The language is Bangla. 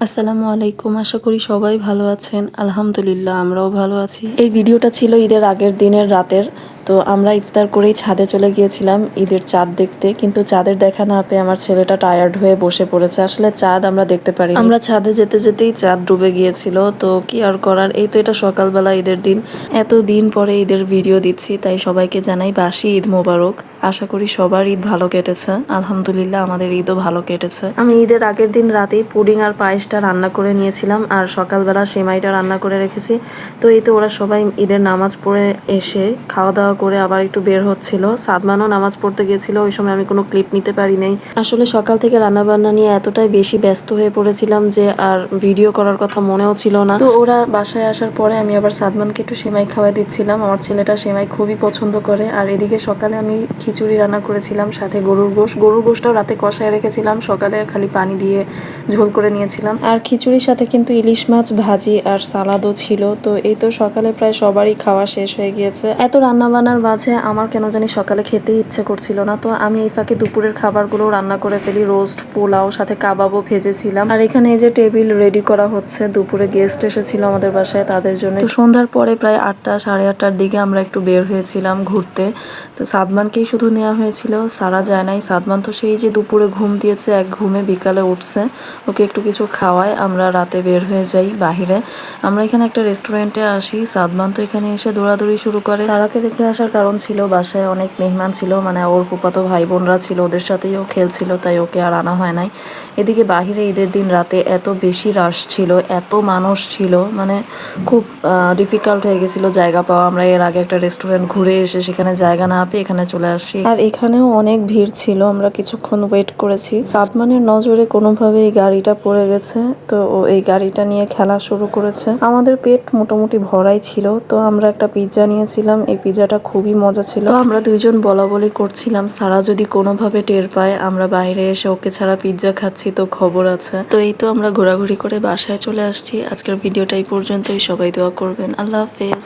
আসসালামু আলাইকুম। আশা করি সবাই ভালো আছেন। আলহামদুলিল্লাহ আমরাও ভালো আছি। এই ভিডিওটা ছিল ঈদের আগের দিনের রাতের। তো আমরা ইফতার করেই ছাদে চলে গিয়েছিলাম ঈদের চাঁদ দেখতে, কিন্তু চাঁদের দেখা না পেয়ে আমার ছেলেটা টায়ার্ড হয়ে বসে পড়েছে। আসলে চাঁদ আমরা দেখতে পারি। আমরা ছাদে যেতে যেতেই চাঁদ ডুবে গিয়েছিল। তো কি আর করার, এই তো এটা সকালবেলা ঈদের দিন। এত দিন পরে ঈদের ভিডিও দিচ্ছি, তাই সবাইকে জানাই বাসি ঈদ মোবারক। আশা করি সবার ঈদ ভালো কেটেছে। আলহামদুলিল্লাহ আমাদের ঈদও ভালো কেটেছে। আমি ঈদের আগের দিন রাতেই পুডিং আর পায়েসটা রান্না করে নিয়েছিলাম, আর সকালবেলা সেমাইটা রান্না করে রেখেছি। তো এই তো ওরা সবাই ঈদের নামাজ পড়ে এসে খাওয়া দাওয়া করে আবার একটু বের হচ্ছিল। সাদমানও নামাজ পড়তে গিয়েছিল, ওই সময় আমি কোনো ক্লিপ নিতে পারি নাই। আসলে সকাল থেকে রান্না বান্না নিয়ে এতটাই বেশি ব্যস্ত হয়ে পড়েছিলাম যে আর ভিডিও করার কথা মনেও ছিল না। তো ওরা বাসায় আসার পরে আমি আবার সাদমানকে একটু সেমাই খাওয়াই দিচ্ছিলাম। আমার ছেলেটা সেমাই খুবই পছন্দ করে। আর এদিকে সকালে আমি খিচুড়ি রান্না করেছিলাম, সাথে গরুর গোশটাও রাতে কষায় রেখেছিলাম, সকালে খালি পানি দিয়ে ঝোল করে নিয়েছিলাম। আর খিচুড়ির সাথে কিন্তু ইলিশ মাছ ভাজি আর সালাদও ছিল। তো এই তো সকালে প্রায় সবারই খাওয়া শেষ হয়ে গিয়েছে। এত রান্না বান্নার মাঝে আমার কেন জানি সকালে খেতেই ইচ্ছে করছিল না। তো আমি এই ফাঁকে দুপুরের খাবারগুলো রান্না করে ফেলি। রোস্ট, পোলাও, সাথে কাবাবও ভেজেছিলাম। আর এখানে এই যে টেবিল রেডি করা হচ্ছে, দুপুরে গেস্ট এসেছিল আমাদের বাসায়, তাদের জন্য। তো সন্ধ্যার পরে প্রায় 8টা সাড়ে 8টার দিকে আমরা একটু বের হয়েছিলাম ঘুরতে। তো সাদমানকেই শুধু নেওয়া হয়েছিল, সারা যায় নাই। সাদমান তো সেই যে দুপুরে ঘুম দিয়েছে, এক ঘুমে বিকালে উঠছে। ওকে একটু কিছু খাওয়ায় আমরা রাতে বের হয়ে যাই বাহিরে। আমরা এখানে একটা রেস্টুরেন্টে আসি। সাদমান তো এখানে এসে দৌড়াদৌড়ি শুরু করে। সারাকে রেখে আসার কারণ ছিল বাসায় অনেক মেহমান ছিল, মানে ওর ফুফাতো ভাই বোনরা ছিল, ওদের সাথেই ও খেলছিল, তাই ওকে আর আনা হয় নাই। এদিকে বাহিরে ঈদের দিন রাতে এত বেশি রাশ ছিল, এত মানুষ ছিল, মানে খুব ডিফিকাল্ট হয়ে গেছিল জায়গা পাওয়া। আমরা এর আগে একটা রেস্টুরেন্ট ঘুরে এসে সেখানে জায়গা না পেয়ে এখানে চলে আসি। আর এখানেও অনেক ভিড় ছিল, আমরা কিছুক্ষণ ওয়েট করেছি। সাদমানের নজরে কোনোভাবে এই গাড়িটা পড়ে গেছে, তো ও এই গাড়িটা নিয়ে খেলা শুরু করেছে। আমাদের পেট মোটামুটি ভরাই ছিল, তো আমরা একটা পিৎজা নিয়েছিলাম। এই পিৎজাটা খুবই মজা ছিল। তো আমরা দুইজন বলা বলি করছিলাম, সারা যদি কোনোভাবে টের পায় আমরা বাইরে এসে ওকে ছাড়া পিৎজা খাচ্ছি তো খবর আছে। তো এই তো আমরা ঘোরাঘুরি করে বাসায় চলে আসছি। আজকের ভিডিওটা এই পর্যন্তই। সবাই দোয়া করবেন। আল্লাহ হাফেজ।